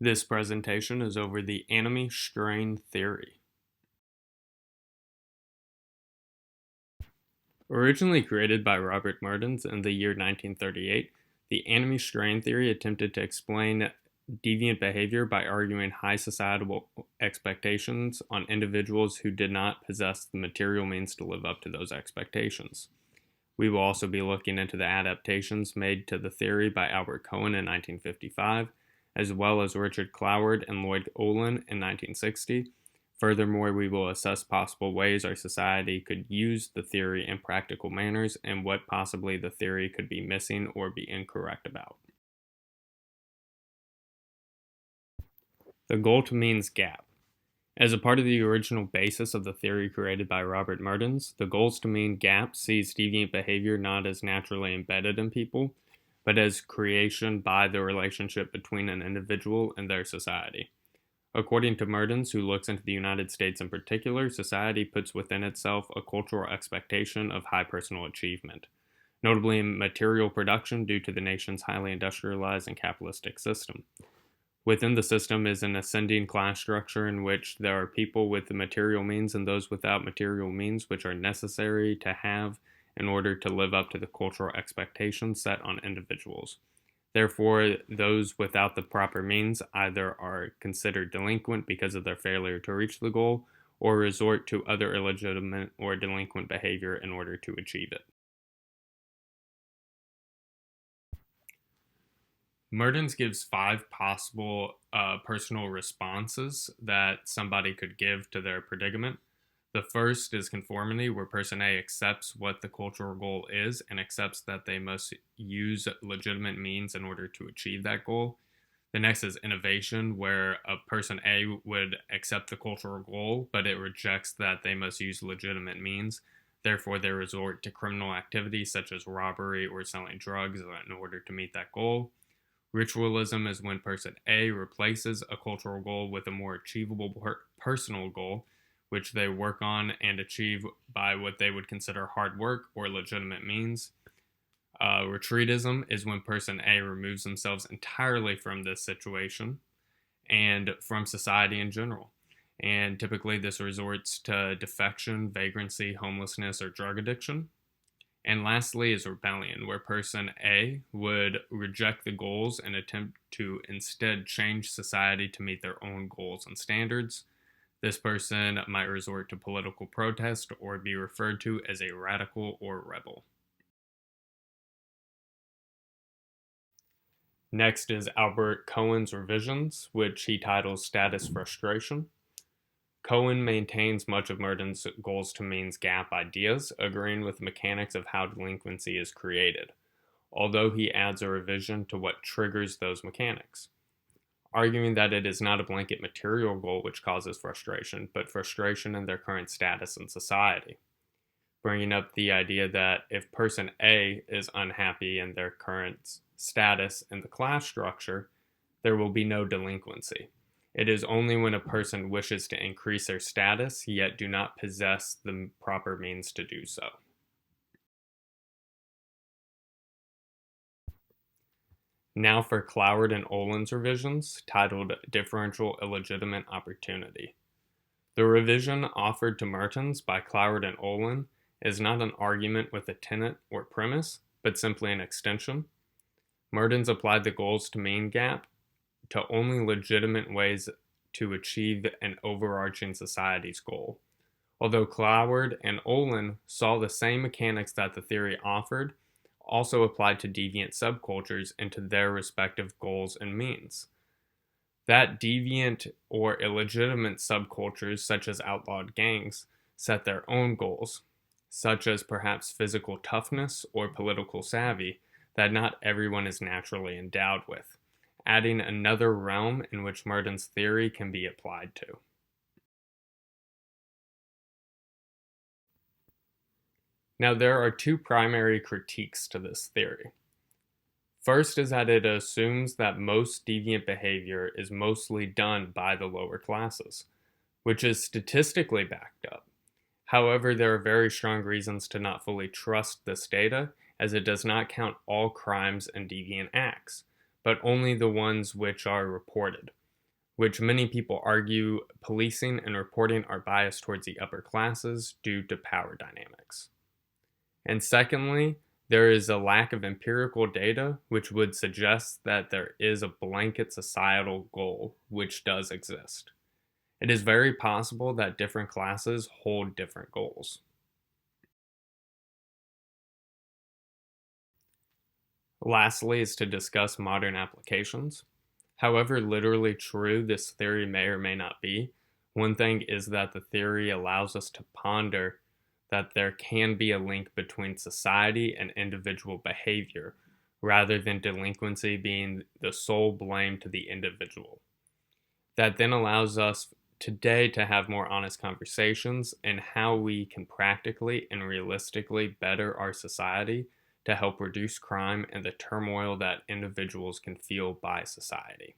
This presentation is over the Anomie-Strain theory. Originally created by Robert Mertens in the year 1938, the Anomie-Strain theory attempted to explain deviant behavior by arguing high societal expectations on individuals who did not possess the material means to live up to those expectations. We will also be looking into the adaptations made to the theory by Albert Cohen in 1955, as well as Richard Cloward and Lloyd Olin in 1960. Furthermore, we will assess possible ways our society could use the theory in practical manners and what possibly the theory could be missing or be incorrect about. The goal to means gap. As a part of the original basis of the theory created by Robert Mertens, the goals to mean gap sees deviant behavior not as naturally embedded in people, but as creation by the relationship between an individual and their society. According to Mertens, who looks into the United States in particular, society puts within itself a cultural expectation of high personal achievement, notably in material production due to the nation's highly industrialized and capitalistic system. Within the system is an ascending class structure in which there are people with the material means and those without material means which are necessary to have in order to live up to the cultural expectations set on individuals. Therefore, those without the proper means either are considered delinquent because of their failure to reach the goal, or resort to other illegitimate or delinquent behavior in order to achieve it. Mertens gives 5 possible personal responses that somebody could give to their predicament. The first is conformity, where person A accepts what the cultural goal is and accepts that they must use legitimate means in order to achieve that goal. The next is innovation, where a person A would accept the cultural goal, but it rejects that they must use legitimate means. Therefore, they resort to criminal activities such as robbery or selling drugs in order to meet that goal. Ritualism is when person A replaces a cultural goal with a more achievable personal goal, which they work on and achieve by what they would consider hard work or legitimate means. Retreatism is when person A removes themselves entirely from this situation and from society in general. And typically this resorts to defection, vagrancy, homelessness, or drug addiction. And lastly is rebellion, where person A would reject the goals and attempt to instead change society to meet their own goals and standards. This person might resort to political protest or be referred to as a radical or rebel. Next is Albert Cohen's revisions, which he titles Status Frustration. Cohen maintains much of Mertens' goals to means gap ideas, agreeing with the mechanics of how delinquency is created, although he adds a revision to what triggers those mechanics, arguing that it is not a blanket material goal which causes frustration, but frustration in their current status in society, bringing up the idea that if person A is unhappy in their current status in the class structure, there will be no delinquency. It is only when a person wishes to increase their status yet do not possess the proper means to do so. Now for Cloward and Olin's revisions, titled Differential Illegitimate Opportunity. The revision offered to Mertens by Cloward and Olin is not an argument with a tenet or premise, but simply an extension. Mertens applied the goals to mean gap to only legitimate ways to achieve an overarching society's goal. Although Cloward and Olin saw the same mechanics that the theory offered, also applied to deviant subcultures into their respective goals and means. That deviant or illegitimate subcultures, such as outlawed gangs, set their own goals, such as perhaps physical toughness or political savvy, that not everyone is naturally endowed with, adding another realm in which Mertens' theory can be applied to. Now, there are 2 primary critiques to this theory. First is that it assumes that most deviant behavior is mostly done by the lower classes, which is statistically backed up. However, there are very strong reasons to not fully trust this data, as it does not count all crimes and deviant acts, but only the ones which are reported. which many people argue policing and reporting are biased towards the upper classes due to power dynamics. And secondly, there is a lack of empirical data which would suggest that there is a blanket societal goal which does exist. It is very possible that different classes hold different goals. Lastly is to discuss modern applications. However literally true this theory may or may not be, one thing is that the theory allows us to ponder that there can be a link between society and individual behavior, rather than delinquency being the sole blame to the individual. That then allows us today to have more honest conversations and how we can practically and realistically better our society to help reduce crime and the turmoil that individuals can feel by society.